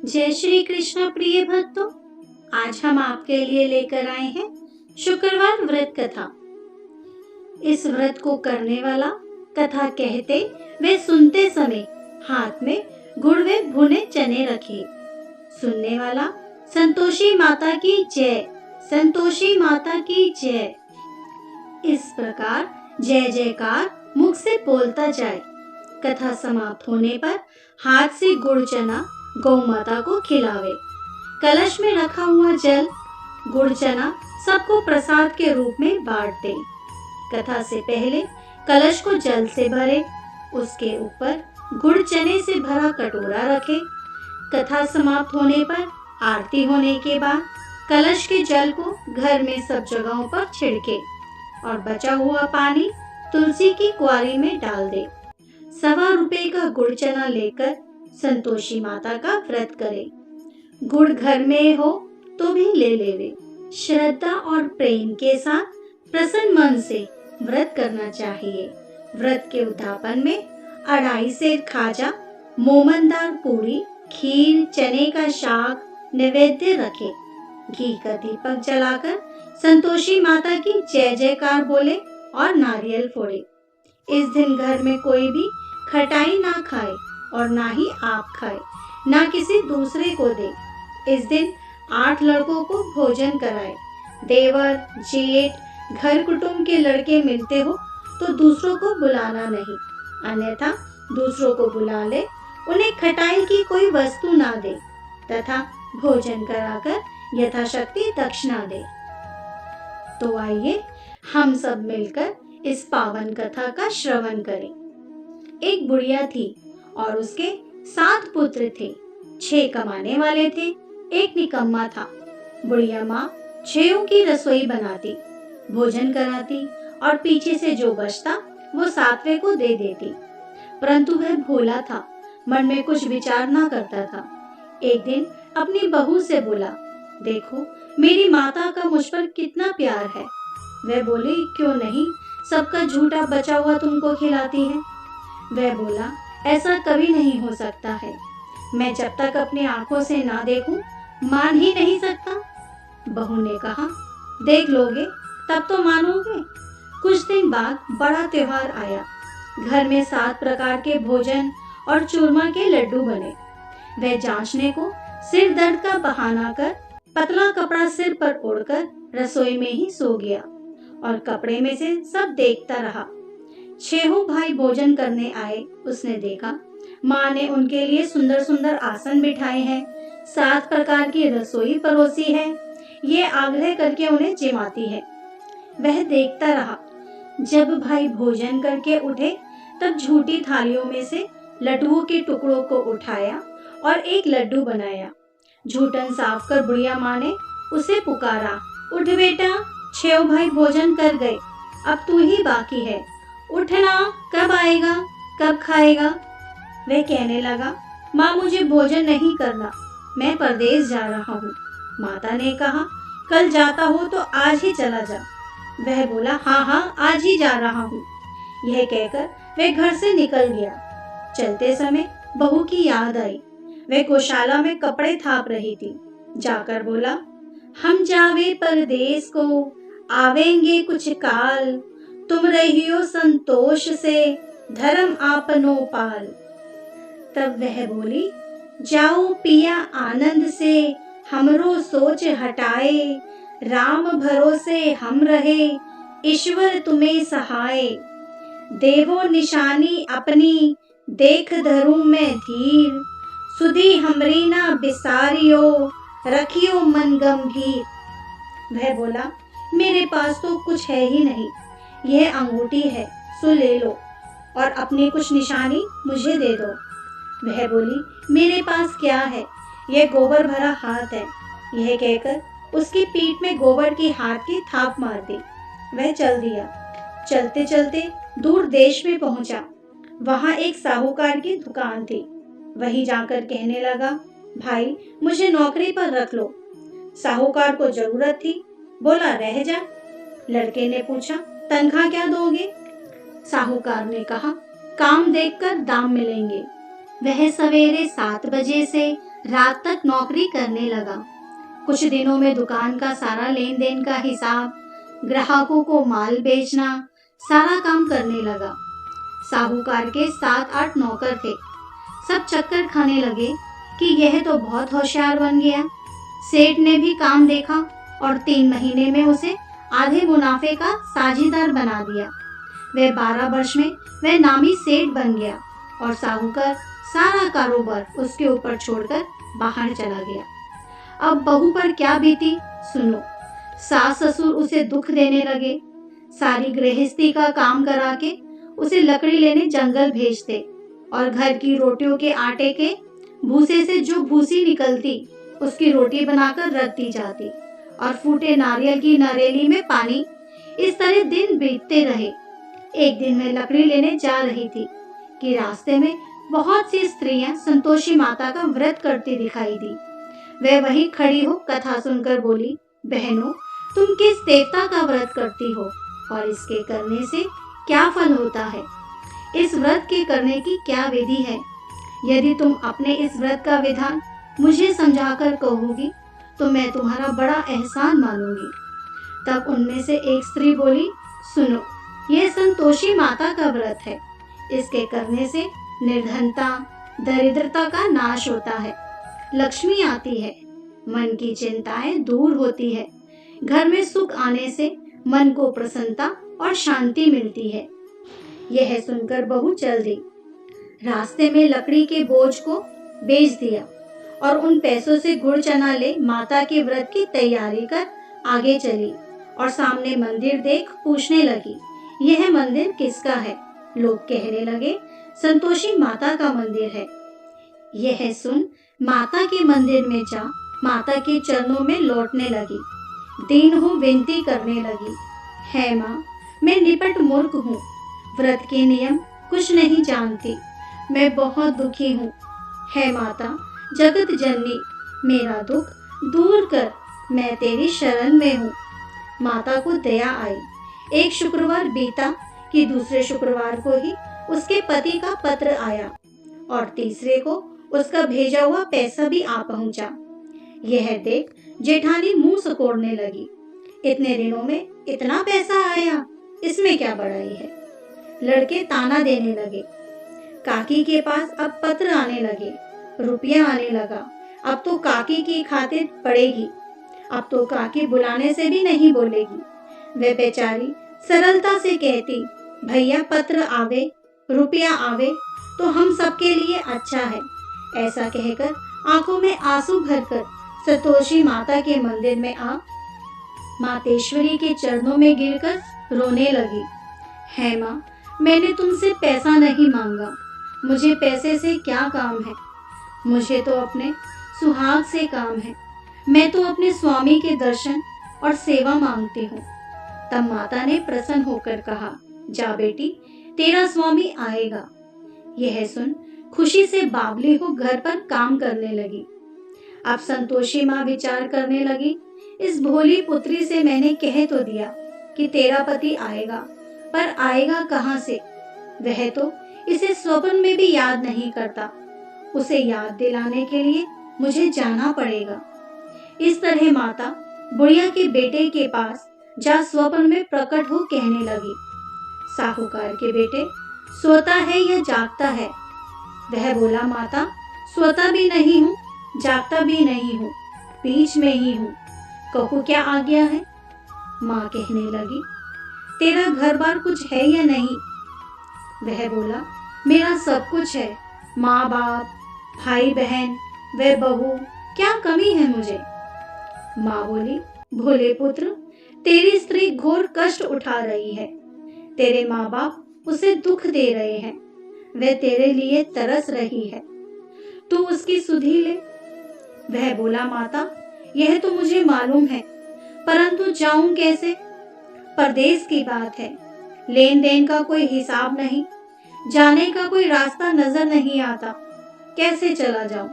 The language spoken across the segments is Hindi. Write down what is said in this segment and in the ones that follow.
जय श्री कृष्ण प्रिय भक्तों, आज हम आपके लिए लेकर आए हैं शुक्रवार व्रत कथा। इस व्रत को करने वाला कथा कहते वे सुनते समय हाथ में गुड़ व भुने चने रखे। सुनने वाला संतोषी माता की जय, संतोषी माता की जय। इस प्रकार जय जयकार मुख से बोलता जाए। कथा समाप्त होने पर हाथ से गुड़ चना गौ माता को खिलावे। कलश में रखा हुआ जल गुड़ चना सबको प्रसाद के रूप में बांट दे। कथा से पहले कलश को जल से भरे, उसके ऊपर गुड़ चने से भरा कटोरा रखे। कथा समाप्त होने पर आरती होने के बाद कलश के जल को घर में सब जगहों पर छिड़के और बचा हुआ पानी तुलसी की क्वारी में डाल दे। 1.25 रुपए का गुड़ चना लेकर संतोषी माता का व्रत करे। गुड़ घर में हो तो भी ले लेवे। श्रद्धा और प्रेम के साथ प्रसन्न मन से व्रत करना चाहिए। व्रत के उद्यापन में 2.5 सेर खाजा, मोमनदार पूरी, खीर, चने का साग नैवेद्य रखे। घी का दीपक जलाकर संतोषी माता की जय जयकार बोले और नारियल फोड़े। इस दिन घर में कोई भी खटाई ना खाए और ना ही आप खाए, ना किसी दूसरे को दे। इस दिन 8 लड़कों को भोजन कराए। देवर, जेठ, घर कुटुंब के लड़के मिलते हो तो दूसरों को बुलाना नहीं, अन्यथा दूसरों को बुला ले। उन्हें खटाई की कोई वस्तु ना दे तथा भोजन कराकर यथाशक्ति दक्षिणा दे। तो आइए हम सब मिलकर इस पावन कथा का श्रवण करें। एक बुढ़िया थी और उसके 7 पुत्र थे। 6 कमाने वाले थे, एक निकम्मा था। बुढ़िया माँ 6 की रसोई बनाती, भोजन कराती और पीछे से जो बचता वो 7वें को दे देती। परंतु वह भोला था, मन में कुछ विचार ना करता था। एक दिन अपनी बहू से बोला, देखो मेरी माता का मुझ पर कितना प्यार है। वह बोली, क्यों नहीं, सबका झूठा बचा हुआ तुमको खिलाती है। वह बोला, ऐसा कभी नहीं हो सकता है। मैं जब तक अपनी आंखों से ना देखूं, मान ही नहीं सकता। बहू ने कहा, देख लोगे तब तो मानोगे। कुछ दिन बाद बड़ा त्योहार आया। घर में 7 प्रकार के भोजन और चूरमा के लड्डू बने। वह जांचने को सिर दर्द का बहाना कर पतला कपड़ा सिर पर ओढ़कर रसोई में ही सो गया और कपड़े में से सब देखता रहा। 6 भाई भोजन करने आए। उसने देखा माँ ने उनके लिए सुंदर सुंदर आसन बिठाए हैं, 7 प्रकार की रसोई परोसी है। ये आग्रह करके उन्हें जिमाती है। वह देखता रहा। जब भाई भोजन करके उठे तब झूठी थालियों में से लड्डुओं के टुकड़ों को उठाया और एक लड्डू बनाया। झूठन साफ कर बुढ़िया माँ ने उसे पुकारा, उठ बेटा, 6 भाई भोजन कर गए, अब तू ही बाकी है। उठना, कब आएगा, कब खाएगा। वह कहने लगा, माँ मुझे भोजन नहीं करना, मैं परदेश जा रहा हूँ। माता ने कहा, कल जाता हो तो आज ही चला जा। वह बोला, हाँ हाँ आज ही जा रहा हूँ। यह कहकर वह घर से निकल गया। चलते समय बहू की याद आई। वह गौशाला में कपड़े थाप रही थी। जाकर बोला, हम जावे परदेश को, आवेंगे कुछ काल, तुम रहियो संतोष से, धर्म आपनो पाल। तब वह बोली, जाओ पिया आनंद से, हमरो सोच हटाए, राम भरोसे हम रहे, ईश्वर तुम्हें सहाय। देवो निशानी अपनी, देख धरूं मैं धीर, सुधी हमरी ना बिसारियो, रखियो मन गंभीर। वह बोला, मेरे पास तो कुछ है ही नहीं, यह अंगूठी है, सो ले लो और अपनी कुछ निशानी मुझे दे दो। वह बोली, मेरे पास क्या है, यह गोबर भरा हाथ है। यह कहकर उसकी पीठ में गोबर की हाथ की थाप मार दी। वह चल दिया। चलते चलते दूर देश में पहुंचा। वहां एक साहूकार की दुकान थी। वहीं जाकर कहने लगा, भाई मुझे नौकरी पर रख लो। साहूकार को जरूरत थी, बोला रह जा। लड़के ने पूछा, तनख्वाह क्या दोगे? साहूकार ने कहा, काम देखकर दाम मिलेंगे। वह सवेरे 7 बजे से रात तक नौकरी करने लगा। कुछ दिनों में दुकान का सारा लेन देन का हिसाब, ग्राहकों को माल बेचना, सारा काम करने लगा। साहूकार के 7-8 नौकर थे। सब चक्कर खाने लगे कि यह तो बहुत होशियार बन गया। सेठ ने भी काम देखा और 3 महीने में उसे आधे मुनाफे का साझीदार बना दिया। वह 12 वर्ष में वह नामी सेठ बन गया और साहूकार सारा कारोबार उसके ऊपर छोड़कर बाहर चला गया। अब बहू पर क्या बीती सुनो। सास ससुर उसे दुख देने लगे। सारी गृहस्थी का काम करा के उसे लकड़ी लेने जंगल भेजते और घर की रोटियों के आटे के भूसे से जो भूसी निकलती उसकी रोटी बनाकर रख दी जाती और फूटे नारियल की नरेली में पानी। इस तरह दिन बीतते रहे। एक दिन मैं लकड़ी लेने जा रही थी कि रास्ते में बहुत सी स्त्रियां संतोषी माता का व्रत करती दिखाई दी। वह वहीं खड़ी हो कथा सुनकर बोली, बहनों, तुम किस देवता का व्रत करती हो और इसके करने से क्या फल होता है? इस व्रत के करने की क्या विधि है? यदि तुम अपने इस व्रत का विधान मुझे समझाकर कहोगी तो मैं तुम्हारा बड़ा एहसान मानूंगी। तब उनमें से एक स्त्री बोली, सुनो, यह संतोषी माता का व्रत है। इसके करने से निर्धनता, दरिद्रता का नाश होता है, लक्ष्मी आती है, मन की चिंताएं दूर होती है, घर में सुख आने से मन को प्रसन्नता और शांति मिलती है। यह सुनकर बहू चल दी। रास्ते में लकड़ी के बोझ को बेच दिया और उन पैसों से गुड़ चना ले माता के व्रत की तैयारी कर आगे चली और सामने मंदिर देख पूछने लगी, यह मंदिर किसका है? लोग कहने लगे, संतोषी माता का मंदिर है। यह सुन माता के मंदिर में जा माता के चरणों में लौटने लगी। दीन हो विनती करने लगी, है माँ, मैं निपट मूर्ख हूँ, व्रत के नियम कुछ नहीं जानती, मैं बहुत दुखी हूँ। है माता जगत जननी, मेरा दुख दूर कर, मैं तेरी शरण में हूँ। माता को दया आई। एक शुक्रवार बीता कि दूसरे शुक्रवार को ही उसके पति का पत्र आया और तीसरे को उसका भेजा हुआ पैसा भी आ पहुंचा। यह देख जेठानी मुंह सिकोड़ने लगी, इतने दिनों में इतना पैसा आया, इसमें क्या बड़ाई है? लड़के ताना देने लगे। काकी के पास अब पत्र आने लगे, रुपया आने लगा। अब तो काकी की खातिर पड़ेगी। अब तो काकी बुलाने से भी नहीं बोलेगी। वे बेचारी सरलता से कहती, भैया पत्र आवे, रुपया आवे तो हम सबके लिए अच्छा है। ऐसा कहकर आंखों में आंसू भरकर संतोषी माता के मंदिर में आ मातेश्वरी के चरणों में गिरकर रोने लगी। है माँ, मैंने तुमसे पैसा नहीं मांगा, मुझे पैसे से क्या काम है? मुझे तो अपने सुहाग से काम है। मैं तो अपने स्वामी के दर्शन और सेवा मांगती हूँ। तब माता ने प्रसन्न होकर कहा, जा बेटी, तेरा स्वामी आएगा। यह सुन खुशी से बावली हो घर पर काम करने लगी। अब संतोषी माँ विचार करने लगी, इस भोली पुत्री से मैंने कह तो दिया कि तेरा पति आएगा, पर आएगा कहाँ से? वह तो इसे स्वप्न में भी याद नहीं करता। उसे याद दिलाने के लिए मुझे जाना पड़ेगा। इस तरह माता बुढ़िया के बेटे के पास जा स्वप्न में प्रकट हो कहने लगी, साहूकार के बेटे, सोता है या जागता है? वह बोला, माता, सोता भी नहीं हूँ, जागता भी नहीं हूँ, बीच में ही हूँ, कहो क्या आज्ञा है? माँ कहने लगी, तेरा घर बार कुछ है या नहीं? वह बोला, मेरा सब कुछ है, माँ बाप, भाई बहन, वे बहू, क्या कमी है मुझे? माँ बोली, भोले पुत्र, तेरी स्त्री घोर कष्ट उठा रही है। तेरे माँ बाप उसे दुख दे रहे हैं, वह तेरे लिए तरस रही है, तू उसकी सुधि ले। वह बोला, माता, यह तो मुझे मालूम है, परंतु जाऊं कैसे? परदेश की बात है, लेन देन का कोई हिसाब नहीं, जाने का कोई रास्ता नजर नहीं आता, कैसे चला जाऊं?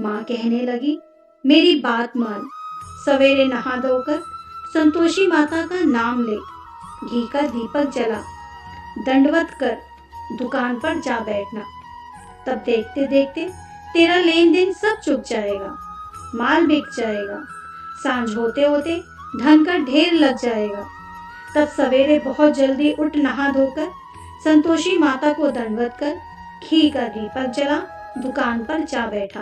माँ कहने लगी, मेरी बात मान, सवेरे नहा धोकर संतोषी माता का नाम ले, घी का दीपक जला, दंडवत कर दुकान पर जा बैठना। तब देखते देखते तेरा लेन देन सब चुक जाएगा, माल बिक जाएगा, सांझ होते होते धन का ढेर लग जाएगा। तब सवेरे बहुत जल्दी उठ नहा धोकर संतोषी माता को दंडवत कर घी का दीपक जला दुकान पर जा बैठा।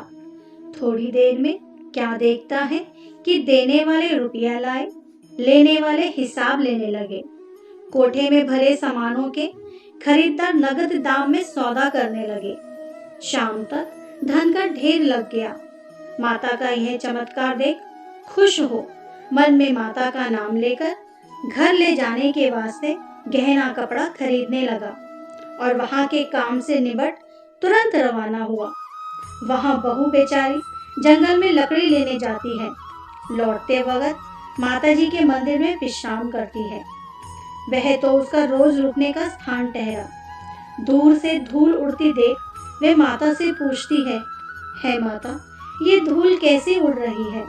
थोड़ी देर में क्या देखता है कि देने वाले रुपया लाए, लेने वाले हिसाब लेने लगे। कोठे में भरे सामानों के खरीदार नगद दाम में सौदा करने लगे। शाम तक धन का ढेर लग गया। माता का यह चमत्कार देख खुश हो मन में माता का नाम लेकर घर ले जाने के वास्ते गहना कपड़ा खरीदने लगा और वहां के काम से निबट तुरंत रवाना हुआ। वहां बहू बेचारी जंगल में लकड़ी लेने जाती है। लौटते वक्त माताजी के मंदिर में विश्राम करती है। वह तो उसका रोज रुकने का स्थान ठहरा। दूर से धूल उड़ती देख वे माता से पूछती है माता, ये धूल कैसे उड़ रही है?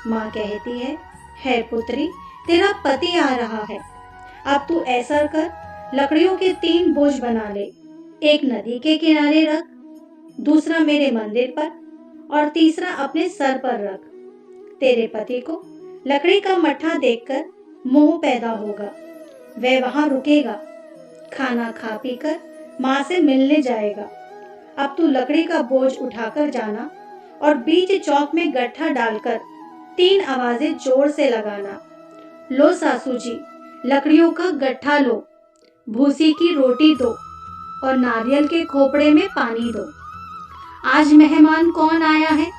माँ कहती है पुत्री, तेरा पति आ रहा है। अब तू ऐसा कर, लकड़ियों के 3 बोझ बना ले। एक नदी के किनारे रख, दूसरा मेरे मंदिर पर और तीसरा अपने सर पर रख। तेरे पति को लकड़ी का मट्ठा देखकर मोह पैदा होगा। वह वहां रुकेगा, खाना खा पी कर माँ से मिलने जाएगा। अब तू लकड़ी का बोझ उठाकर जाना और बीच चौक में गट्ठा डालकर 3 आवाजें जोर से लगाना। लो सासू जी, लकड़ियों का गट्ठा लो, भूसी की रोटी दो और नारियल के खोपड़े में पानी दो। आज मेहमान कौन आया है?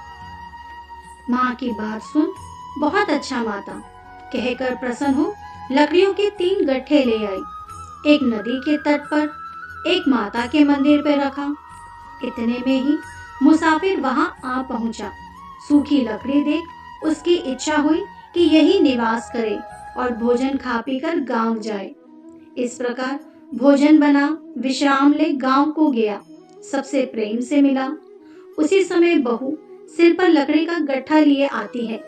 माँ की बात सुन बहुत अच्छा माता कहकर प्रसन्न हो लकड़ियों के 3 गट्ठे ले आई। एक नदी के तट पर, एक माता के मंदिर पर रखा। इतने में ही मुसाफिर वहां आ पहुंचा। सूखी लकड़ी देख उसकी इच्छा हुई कि यही निवास करे और भोजन खा पी कर गांव जाए। इस प्रकार भोजन बना, विश्राम ले गांव को गया। सबसे प्रेम से मिला। उसी समय बहू सिर पर लकड़ी का गट्ठा लिए आती है।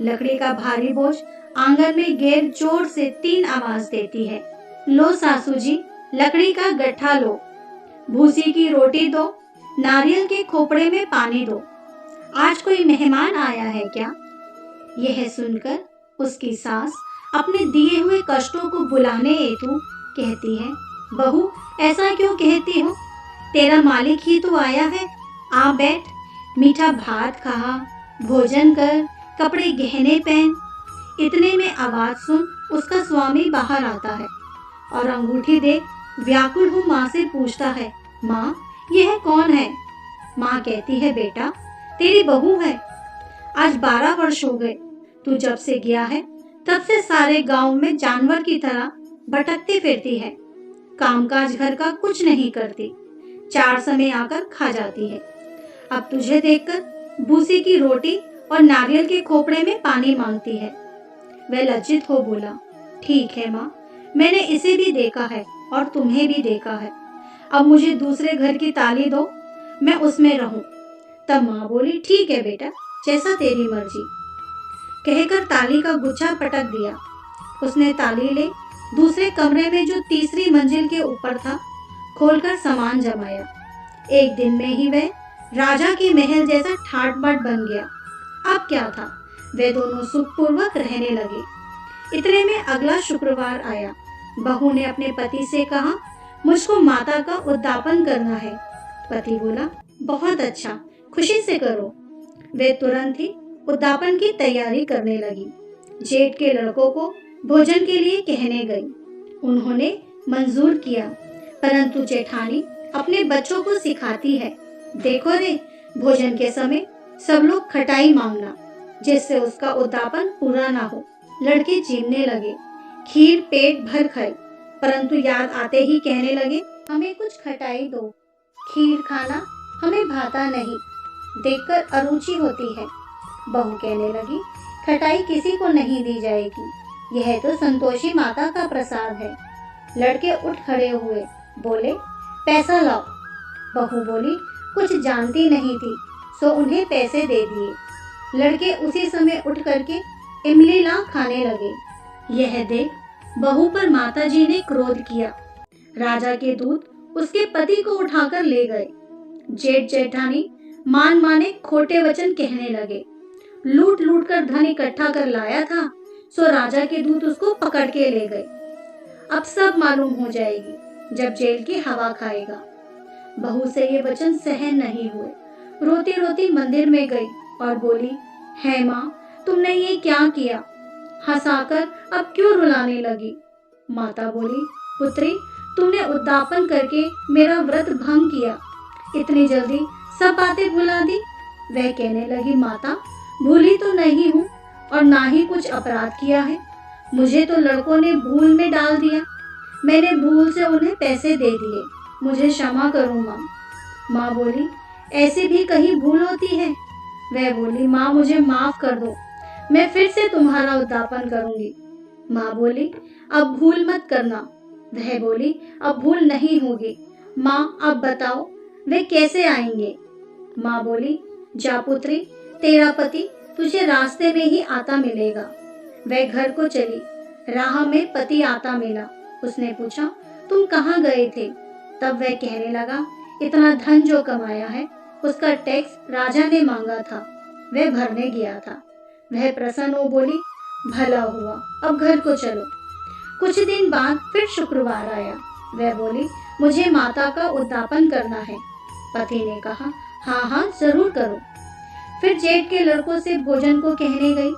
लकड़ी का भारी बोझ आंगन में गिर जोर से 3 आवाज देती है। लो सासू जी, लकड़ी का गट्ठा लो, भूसी की रोटी दो, नारियल के खोपड़े में पानी दो। आज कोई मेहमान आया है क्या? यह सुनकर उसकी सास अपने दिए हुए कष्टों को बुलाने हेतु कहती है, बहू ऐसा क्यों कहती हो? तेरा मालिक ही तो आया है। आ बैठ, मीठा भात खा, भोजन कर, कपड़े गहने पहन। इतने में आवाज सुन उसका स्वामी बाहर आता है और अंगूठी देख व्याकुल हो माँ से पूछता है, माँ यह कौन है? माँ कहती है, बेटा तेरी बहू है। आज 12 वर्ष हो गए। तू जब से गया है तब से सारे गांव में जानवर की तरह भटकती फिरती है। कामकाज घर का कुछ नहीं करती, 4 समय आकर खा जाती है। अब तुझे देखकर भूसी की रोटी और नारियल के खोपड़े में पानी मांगती है। वह लज्जित हो बोला, ठीक है माँ, मैंने इसे भी देखा है और तुम्हें भी देखा है। अब मुझे दूसरे घर की ताली दो, मैं उसमें रहूं। तब माँ बोली, ठीक है बेटा, जैसा तेरी मर्जी। कहकर ताली का गुच्छा पटक दिया। उसने ताली ले दूसरे कमरे में जो तीसरी मंजिल के ऊपर था खोलकर सामान जमाया। एक दिन में ही वह राजा के महल जैसा ठाट बाट बन गया। अब क्या था, वे दोनों सुखपूर्वक रहने लगे। इतने में अगला शुक्रवार आया। बहू ने अपने पति से कहा, मुझको माता का उद्यापन करना है। पति बोला, बहुत अच्छा, खुशी से करो। वे तुरंत ही उद्यापन की तैयारी करने लगी। जेठ के लड़कों को भोजन के लिए कहने गई। उन्होंने मंजूर किया, परंतु जेठानी अपने बच्चों को सिखाती है, देखो रे, भोजन के समय सब लोग खटाई मांगना, जिससे उसका उद्यापन पूरा ना हो। लड़के चीमने लगे। खीर पेट भर खाई, परंतु याद आते ही कहने लगे, हमें कुछ खटाई दो, खीर खाना हमें भाता नहीं, देखकर अरुचि होती है। बहू कहने लगी, खटाई किसी को नहीं दी जाएगी, यह तो संतोषी माता का प्रसाद है। लड़के उठ खड़े हुए, बोले, पैसा लाओ। बहू बोली, कुछ जानती नहीं थी, सो उन्हें पैसे दे दिए। लड़के उसी समय उठ करके इमली ला खाने लगे। यह देख बहू पर माताजी ने क्रोध किया। राजा के दूत उसके पति को उठाकर ले गए। जेठ जेठानी मान माने खोटे वचन कहने लगे। लूट लूट कर धन इकट्ठा कर लाया था, सो राजा के दूत उसको पकड़ के ले गए। अब सब मालूम हो जाएगी जब जेल की हवा खाएगा। बहू से ये वचन सहन नहीं हुए। रोती रोती मंदिर में गई और बोली, है माँ, तुमने ये क्या किया? हंसाकर अब क्यों रुलाने लगी? माता बोली, पुत्री, तुमने उद्यापन करके मेरा व्रत भंग किया, इतनी जल्दी सब बातें भुला दी। वह कहने लगी, माता, भूली तो नहीं हूँ और ना ही कुछ अपराध किया है। मुझे तो लड़कों ने भूल में डाल दिया। मैंने भूल से उन्हें पैसे दे दिए। मुझे क्षमा करो माँ। माँ बोली, ऐसी भी कहीं भूल होती है? वह बोली, माँ, मुझे माफ कर दो, मैं फिर से तुम्हारा उद्यापन करूंगी। माँ बोली, अब भूल मत करना। वह बोली, अब भूल नहीं होगी। माँ, अब बताओ वे कैसे आएंगे? माँ बोली, जा पुत्री, तेरा पति तुझे रास्ते में ही आता मिलेगा। वह घर को चली। राह में पति आता मिला। उसने पूछा, तुम कहाँ गए थे? तब वह कहने लगा, इतना धन जो कमाया है उसका टैक्स राजा ने मांगा था, वह भरने गया था। वह प्रसन्न हो बोली, भला हुआ, अब घर को चलो। कुछ दिन बाद फिर शुक्रवार आया। वह बोली, मुझे माता का उद्यापन करना है। पति ने कहा, हाँ हाँ, जरूर करो। फिर जेठ के लड़कों से भोजन को कहने गई।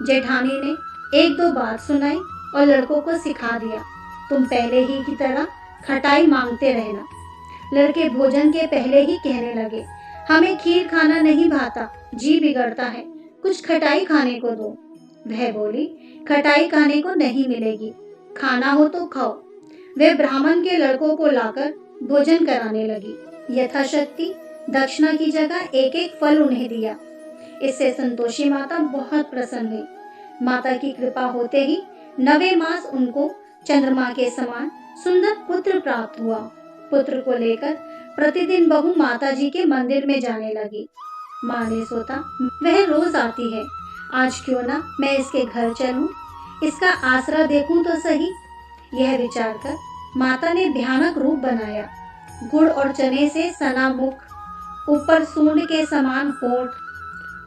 जेठानी ने एक दो बात सुनाई और लड़कों को सिखा दिया, तुम पहले ही की तरह खटाई मांगते रहना। लड़के भोजन के पहले ही कहने लगे, हमें खीर खाना नहीं भाता, जी बिगड़ता है, कुछ खटाई खाने को दो। वह बोली, खटाई खाने को नहीं मिलेगी, खाना हो तो खाओ। वे ब्राह्मण के लड़कों को लाकर भोजन कराने लगी। यथाशक्ति दक्षिणा की जगह एक एक फल उन्हें दिया। इससे संतोषी माता बहुत प्रसन्न हुई। माता की कृपा होते ही 9वें मास उनको चंद्रमा के समान सुंदर पुत्र प्राप्त हुआ। पुत्र को लेकर प्रतिदिन बहू माता जी के मंदिर में जाने लगी। माँ ने सोचा, वह रोज आती है, आज क्यों ना मैं इसके घर चलूं, इसका आसरा देखूं तो सही। यह विचार कर माता ने भयानक रूप बनाया। गुड़ और चने से सना मुख, ऊपर सूंड के समान होंठ,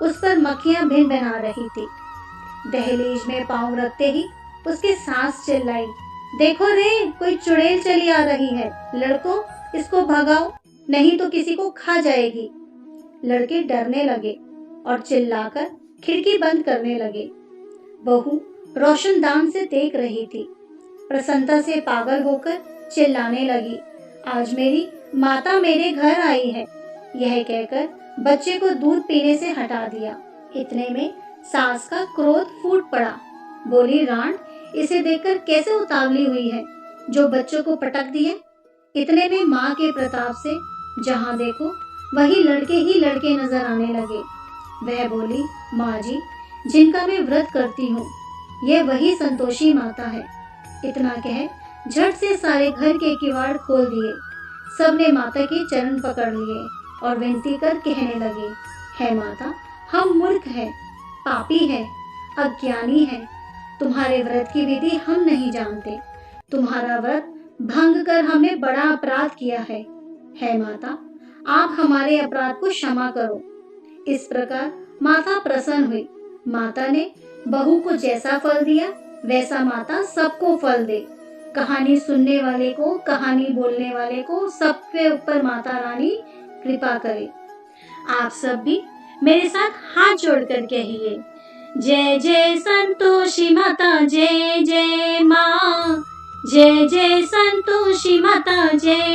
उस पर मक्खियां भिन बना रही थी। दहलीज में पांव रखते ही उसकी सास चिल्लाई, देखो रे, कोई चुड़ैल चली आ रही है, लड़कों इसको भगाओ, नहीं तो किसी को खा जाएगी। लड़के डरने लगे और चिल्लाकर खिड़की बंद करने लगे। बहू रोशनदान से देख रही थी। प्रसन्नता से पागल होकर चिल्लाने लगी, आज मेरी माता मेरे घर आई है। यह कहकर बच्चे को दूध पीने से हटा दिया। इतने में सास का क्रोध फूट पड़ा। बोली, रांड, इसे देखकर कैसे उतावली हुई है, जो बच्चों को पटक दिए। इतने में माँ के प्रताप से जहाँ देखो वही लड़के ही लड़के नजर आने लगे। वह बोली, माँ जी, जिनका मैं व्रत करती हूँ, यह वही संतोषी माता है। इतना कह झट से सारे घर के किवाड़ खोल दिए। सबने माता के चरण पकड़ लिए और विनती कर कहने लगे, है माता, हम मूर्ख हैं, पापी हैं, अज्ञानी हैं, तुम्हारे व्रत की विधि हम नहीं जानते। तुम्हारा व्रत भंग कर हमने बड़ा अपराध किया है माता, आप हमारे अपराध को क्षमा करो। इस प्रकार माता प्रसन्न हुई। माता ने बहू को जैसा फल दिया वैसा माता सबको फल दे। कहानी सुनने वाले को, कहानी बोलने वाले को, सबके ऊपर माता रानी कृपा करे। आप सब भी मेरे साथ हाथ जोड़कर कहिए, जय जय संतोषी माता, जय जय माँ, जय जय संतोषी माता, जय